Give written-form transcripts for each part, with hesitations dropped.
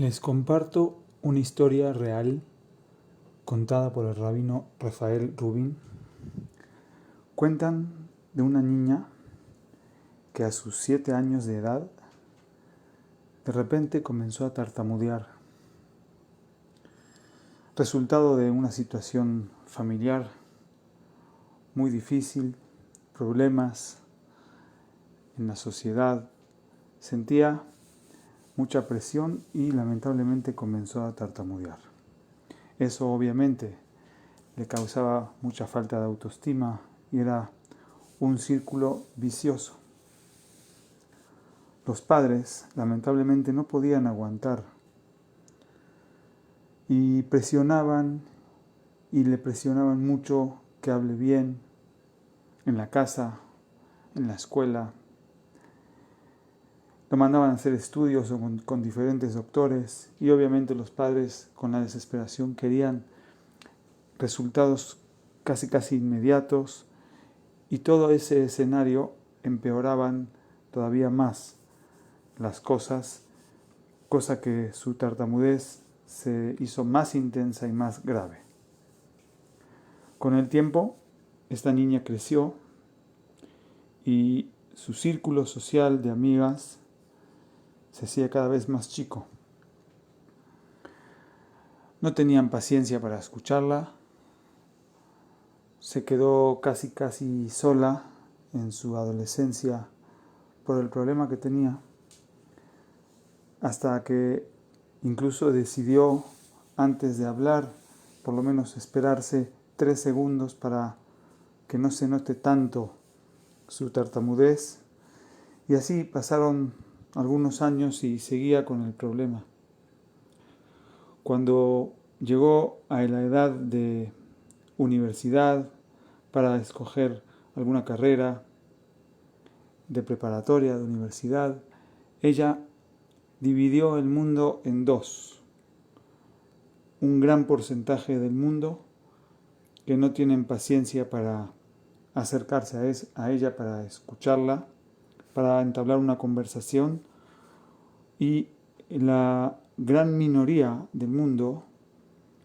Les comparto una historia real contada por el rabino Rafael Rubin. Cuentan de una niña que a sus 7 años de edad de repente comenzó a tartamudear, resultado de una situación familiar muy difícil, problemas en la sociedad. Sentía mucha presión y lamentablemente comenzó a tartamudear. Eso obviamente le causaba mucha falta de autoestima y era un círculo vicioso. Los padres lamentablemente no podían aguantar y le presionaban mucho que hable bien en la casa, en la escuela. Lo mandaban a hacer estudios con diferentes doctores y obviamente los padres con la desesperación querían resultados casi inmediatos y todo ese escenario empeoraban todavía más las cosas, cosa que su tartamudez se hizo más intensa y más grave. Con el tiempo, esta niña creció y su círculo social de amigas se hacía cada vez más chico. No tenían paciencia para escucharla. Se quedó casi sola en su adolescencia por el problema que tenía, hasta que incluso decidió, antes de hablar, por lo menos esperarse 3 segundos para que no se note tanto su tartamudez. Y así pasaron algunos años y seguía con el problema. Cuando llegó a la edad de universidad para escoger alguna carrera de preparatoria, de universidad, ella dividió el mundo en dos. Un gran porcentaje del mundo que no tienen paciencia para acercarse a ella, para escucharla, para entablar una conversación, y la gran minoría del mundo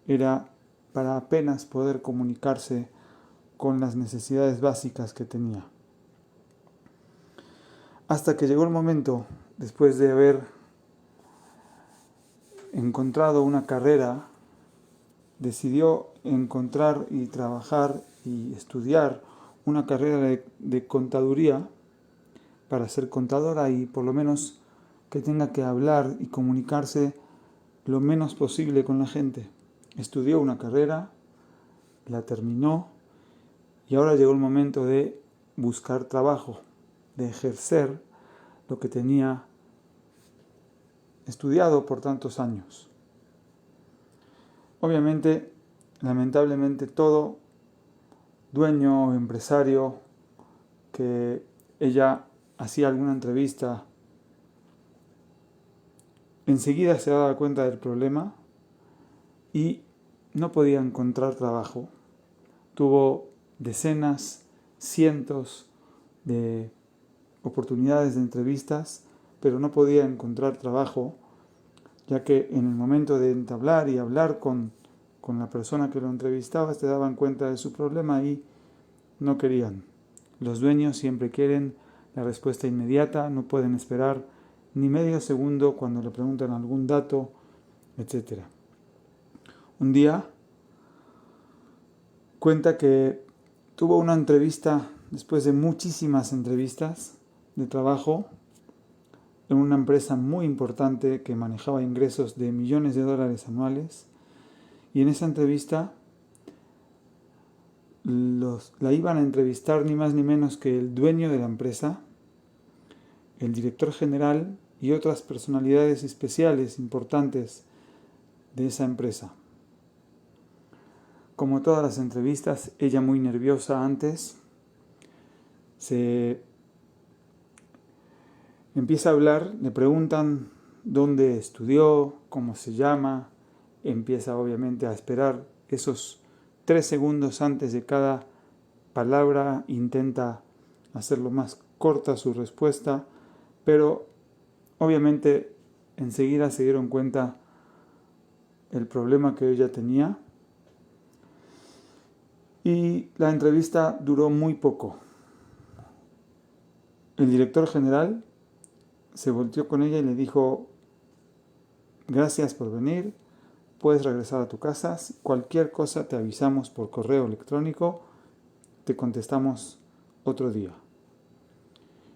era para apenas poder comunicarse con las necesidades básicas que tenía. Hasta que llegó el momento, después de haber encontrado una carrera, decidió encontrar y trabajar y estudiar una carrera de contaduría para ser contadora y por lo menos que tenga que hablar y comunicarse lo menos posible con la gente. Estudió una carrera, la terminó y ahora llegó el momento de buscar trabajo, de ejercer lo que tenía estudiado por tantos años. Obviamente, lamentablemente, todo dueño o empresario que ella hacía alguna entrevista enseguida se daba cuenta del problema y no podía encontrar trabajo. Tuvo decenas, cientos de oportunidades de entrevistas, pero no podía encontrar trabajo, ya que en el momento de entablar y hablar con la persona que lo entrevistaba, se daban cuenta de su problema y no querían. Los dueños siempre quieren la respuesta inmediata, no pueden esperar ni medio segundo cuando le preguntan algún dato, etc. Un día cuenta que tuvo una entrevista, después de muchísimas entrevistas de trabajo, en una empresa muy importante que manejaba ingresos de millones de dólares anuales, y en esa entrevista la iban a entrevistar ni más ni menos que el dueño de la empresa, el director general y otras personalidades especiales importantes de esa empresa. Como todas las entrevistas, ella muy nerviosa antes, se empieza a hablar, le preguntan dónde estudió, cómo se llama, empieza obviamente a esperar esos 3 segundos antes de cada palabra, intenta hacerlo más corta su respuesta, pero obviamente enseguida se dieron cuenta el problema que ella tenía. Y la entrevista duró muy poco. El director general se volteó con ella y le dijo: gracias por venir, puedes regresar a tu casa, cualquier cosa te avisamos por correo electrónico, te contestamos otro día.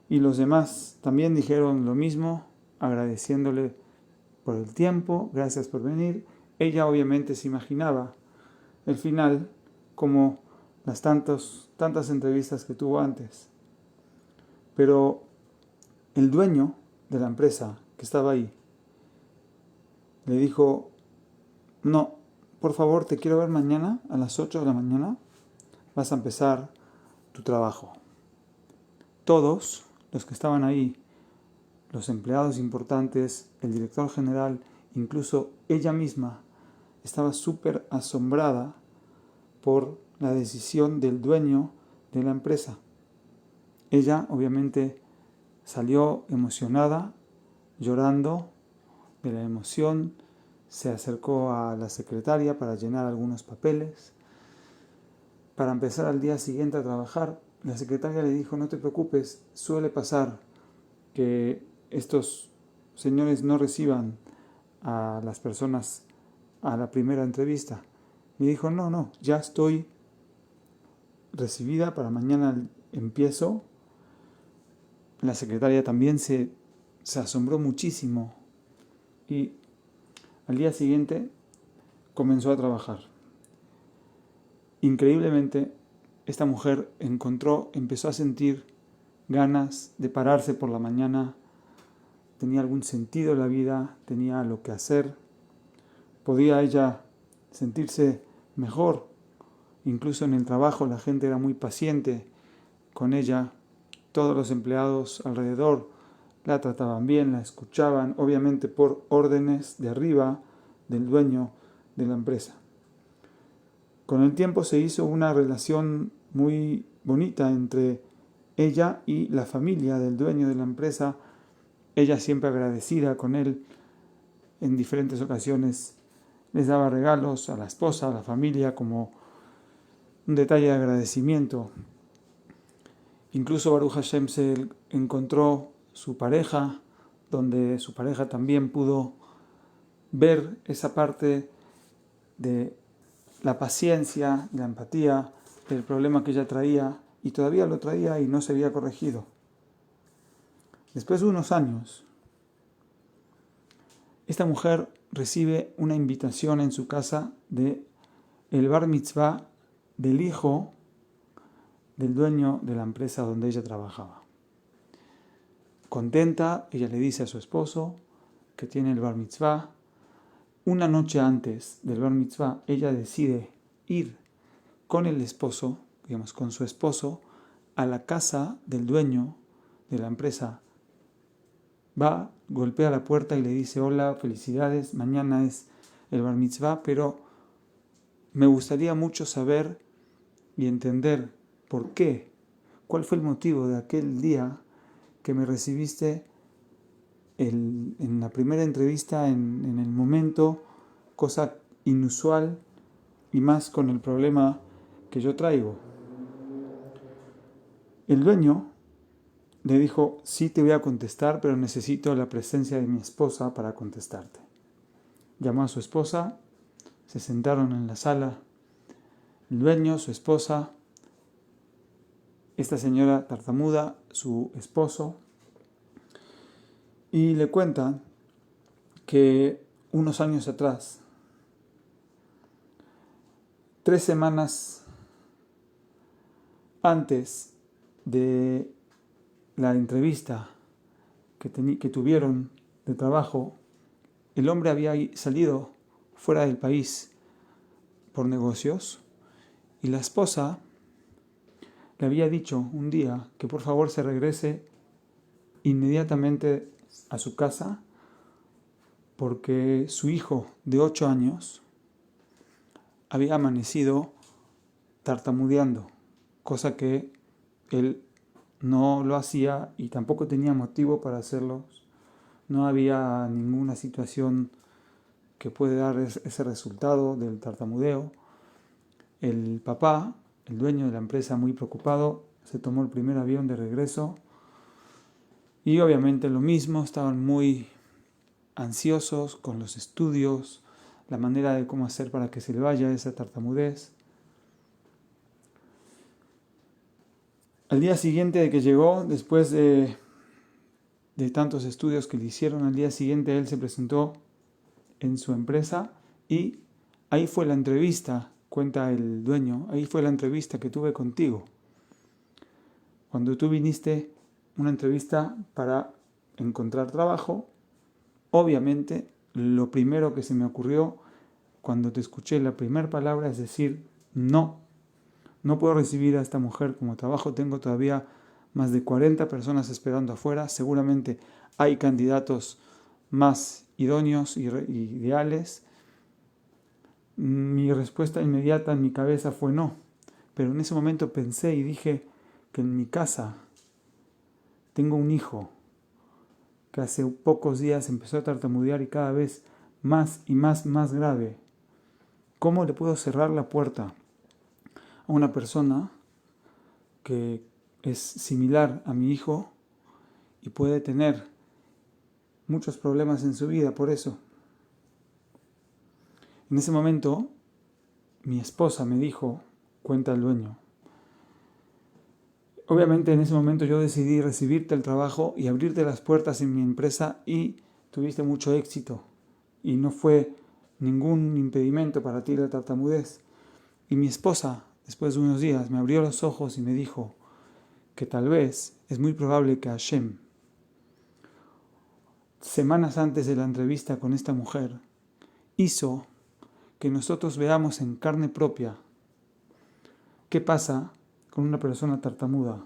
Y los demás también dijeron lo mismo, agradeciéndole por el tiempo, gracias por venir. Ella obviamente se imaginaba el final como las tantas entrevistas que tuvo antes. Pero el dueño de la empresa que estaba ahí le dijo: no, por favor, te quiero ver mañana a las 8 de la mañana, vas a empezar tu trabajo. Todos los que estaban ahí, los empleados importantes, el director general, incluso ella misma, estaba súper asombrada por la decisión del dueño de la empresa. Ella obviamente salió emocionada, llorando de la emoción, se acercó a la secretaria para llenar algunos papeles. Para empezar al día siguiente a trabajar, la secretaria le dijo: no te preocupes, suele pasar que estos señores no reciban a las personas a la primera entrevista. Y dijo: no, ya estoy recibida, para mañana empiezo. La secretaria también se asombró muchísimo y al día siguiente comenzó a trabajar. Increíblemente, esta mujer empezó a sentir ganas de pararse por la mañana, tenía algún sentido en la vida, tenía lo que hacer, podía ella sentirse mejor. Incluso en el trabajo la gente era muy paciente con ella, todos los empleados alrededor la trataban bien, la escuchaban, obviamente por órdenes de arriba del dueño de la empresa. Con el tiempo se hizo una relación muy bonita entre ella y la familia del dueño de la empresa. Ella siempre agradecida con él, en diferentes ocasiones les daba regalos a la esposa, a la familia, como un detalle de agradecimiento. Incluso Baruch Hashem se encontró su pareja, donde su pareja también pudo ver esa parte de la paciencia, la empatía, el problema que ella traía, y todavía lo traía y no se había corregido. Después de unos años, esta mujer recibe una invitación en su casa de el bar mitzvah del hijo del dueño de la empresa donde ella trabajaba. Contenta, ella le dice a su esposo que tiene el bar mitzvah. Una noche antes del bar mitzvah, ella decide ir con el esposo, con su esposo, a la casa del dueño de la empresa. Va, golpea la puerta y le dice: hola, felicidades, mañana es el bar mitzvah, pero me gustaría mucho saber y entender por qué, cuál fue el motivo de aquel día que me recibiste en la primera entrevista, en el momento, cosa inusual y más con el problema que yo traigo. El dueño le dijo: sí, te voy a contestar, pero necesito la presencia de mi esposa para contestarte. Llamó a su esposa, se sentaron en la sala, el dueño, su esposa, esta señora tartamuda, su esposo, y le cuentan que unos años atrás, 3 semanas antes de la entrevista que tuvieron de trabajo, el hombre había salido fuera del país por negocios y la esposa le había dicho un día que por favor se regrese inmediatamente a su casa porque su hijo de 8 años había amanecido tartamudeando, cosa que él no lo hacía y tampoco tenía motivo para hacerlo. No había ninguna situación que puede dar ese resultado del tartamudeo. El papá, el dueño de la empresa, muy preocupado, se tomó el primer avión de regreso y obviamente lo mismo, estaban muy ansiosos con los estudios, la manera de cómo hacer para que se le vaya esa tartamudez. Al día siguiente de que llegó, después de tantos estudios que le hicieron, al día siguiente él se presentó en su empresa y ahí fue la entrevista, cuenta el dueño, ahí fue la entrevista que tuve contigo. Cuando tú viniste, una entrevista para encontrar trabajo, obviamente lo primero que se me ocurrió cuando te escuché la primera palabra es decir, no puedo recibir a esta mujer como trabajo, tengo todavía más de 40 personas esperando afuera, seguramente hay candidatos más idóneos y ideales. Mi respuesta inmediata en mi cabeza fue no, pero en ese momento pensé y dije que en mi casa tengo un hijo que hace pocos días empezó a tartamudear y cada vez más y más grave. ¿Cómo le puedo cerrar la puerta a una persona que es similar a mi hijo y puede tener muchos problemas en su vida por eso? En ese momento, mi esposa me dijo, cuenta el dueño, obviamente en ese momento yo decidí recibirte el trabajo y abrirte las puertas en mi empresa y tuviste mucho éxito y no fue ningún impedimento para ti la tartamudez. Y mi esposa, después de unos días, me abrió los ojos y me dijo que tal vez es muy probable que Hashem, semanas antes de la entrevista con esta mujer, hizo que nosotros veamos en carne propia qué pasa con una persona tartamuda,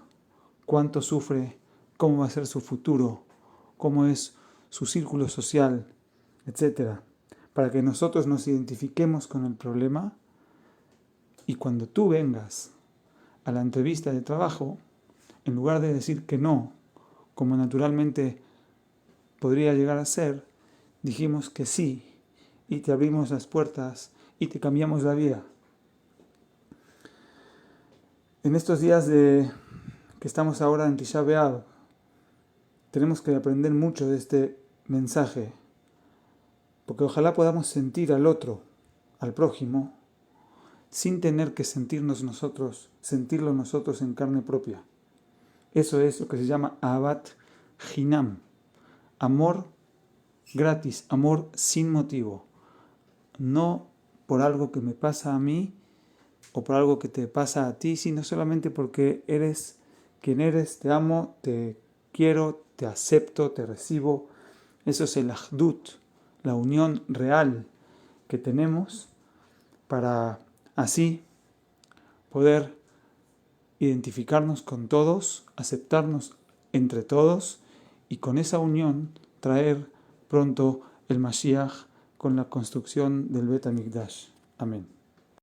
cuánto sufre, cómo va a ser su futuro, cómo es su círculo social, etc. Para que nosotros nos identifiquemos con el problema y cuando tú vengas a la entrevista de trabajo, en lugar de decir que no, como naturalmente podría llegar a ser, dijimos que sí y te abrimos las puertas y te cambiamos la vida. En estos días que estamos ahora en Tisha B'Av, tenemos que aprender mucho de este mensaje, porque ojalá podamos sentir al otro, al prójimo, sin tener que sentirlo nosotros en carne propia. Eso es lo que se llama Ahavat Hinam, amor gratis, amor sin motivo, no por algo que me pasa a mí o por algo que te pasa a ti, sino solamente porque eres quien eres, te amo, te quiero, te acepto, te recibo. Eso es el Ahdut, la unión real que tenemos para así poder identificarnos con todos, aceptarnos entre todos y con esa unión traer pronto el Mashiach con la construcción del Bet HaMikdash. Amén.